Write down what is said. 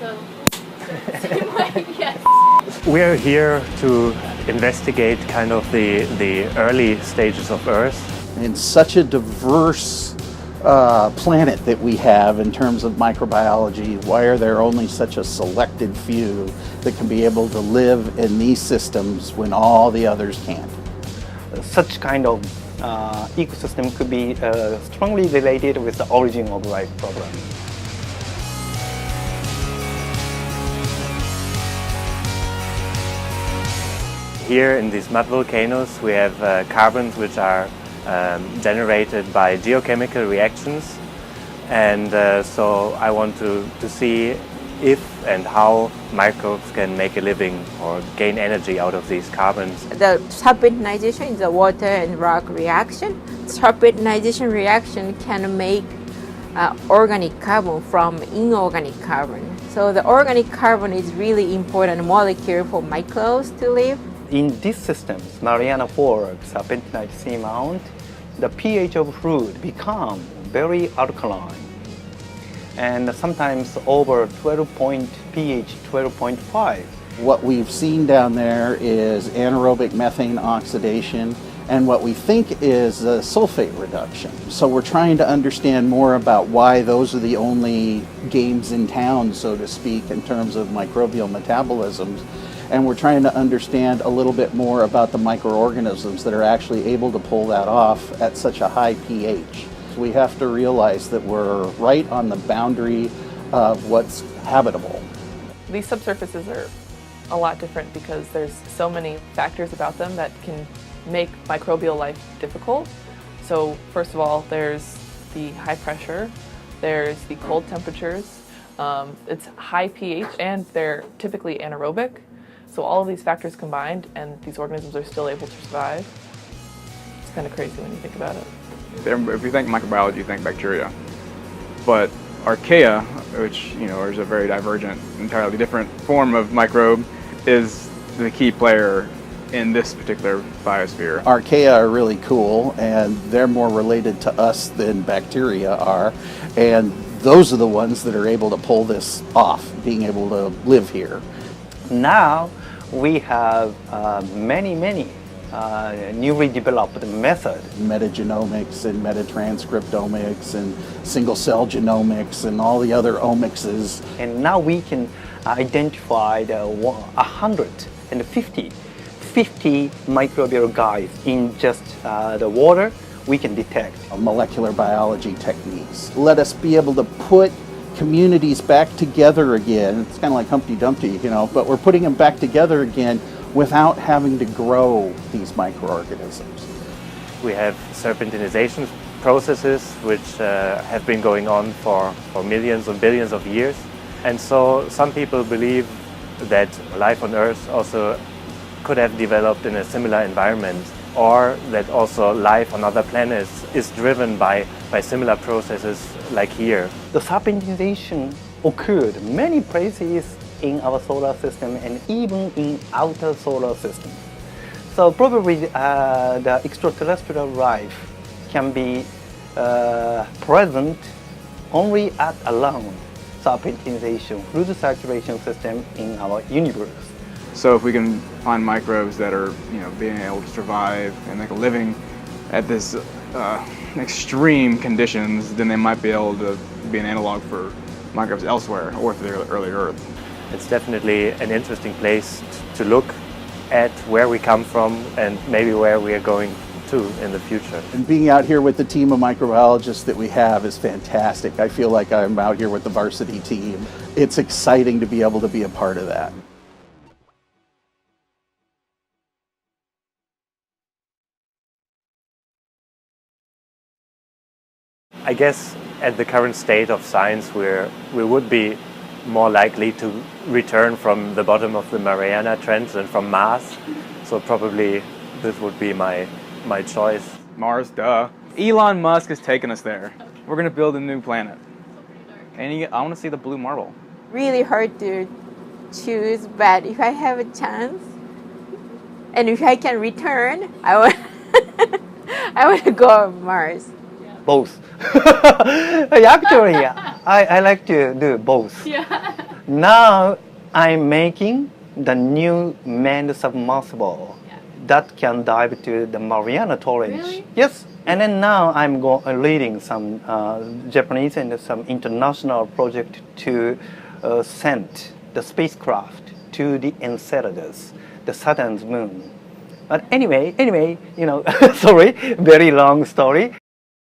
So, same way, yes. We're here to investigate kind of the early stages of Earth. In such a diverse planet that we have in terms of microbiology, why are there only such a selected few that can be able to live in these systems when all the others can't? Such kind of ecosystem could be strongly related with the origin of life problem. Here in these mud volcanoes we have carbons which are generated by geochemical reactions, and so I want to see if and how microbes can make a living or gain energy out of these carbons. The serpentinization is a water and rock reaction. Serpentinization reaction can make organic carbon from inorganic carbon. So the organic carbon is really important molecule for microbes to live. In these systems, Mariana Forks, serpentinite seamount, the pH of fluid become very alkaline, and sometimes over 12 point pH 12.5. What we've seen down there is anaerobic methane oxidation, and what we think is sulfate reduction. So we're trying to understand more about why those are the only games in town, so to speak, in terms of microbial metabolisms. And we're trying to understand a little bit more about the microorganisms that are actually able to pull that off at such a high pH. We have to realize that we're right on the boundary of what's habitable. These subsurfaces are a lot different because there's so many factors about them that can make microbial life difficult. So first of all, there's the high pressure, there's the cold temperatures, it's high pH, and they're typically anaerobic. So all of these factors combined, and these organisms are still able to survive. It's kind of crazy when you think about it. If you think microbiology, you think bacteria. But Archaea, which is a very divergent, entirely different form of microbe, is the key player in this particular biosphere. Archaea are really cool, and they're more related to us than bacteria are. And those are the ones that are able to pull this off, being able to live here. Now we have many newly developed methods. Metagenomics and metatranscriptomics and single cell genomics and all the other omicses. And now we can identify the 150 microbial guides in just the water we can detect. Molecular biology techniques let us be able to put communities back together again. It's kind of like Humpty Dumpty, but we're putting them back together again without having to grow these microorganisms. We have serpentinization processes which have been going on for millions or billions of years. And so some people believe that life on Earth also could have developed in a similar environment, or that also life on other planets is driven by similar processes like here. The serpentinization occurred many places in our solar system and even in outer solar system. So probably the extraterrestrial life can be present only at around serpentinization through the circulation system in our universe. So if we can find microbes that are being able to survive and make a living at this extreme conditions, then they might be able to be an analog for microbes elsewhere or for the early Earth. It's definitely an interesting place to look at where we come from and maybe where we are going to in the future. And being out here with the team of microbiologists that we have is fantastic. I feel like I'm out here with the varsity team. It's exciting to be able to be a part of that. I guess at the current state of science we would be more likely to return from the bottom of the Mariana Trench than from Mars. So probably this would be my choice. Mars, duh. Elon Musk has taken us there. We're gonna build a new planet. And I wanna see the blue marble. Really hard to choose, but if I have a chance, and if I can return, I want to go on Mars. Both. Actually, I like to do both. Yeah. Now I'm making the new manned submersible that can dive to the Mariana Trench. Really? Yes. And then now I'm leading some Japanese and some international project to send the spacecraft to the Enceladus, the Saturn's moon. But anyway, sorry, very long story.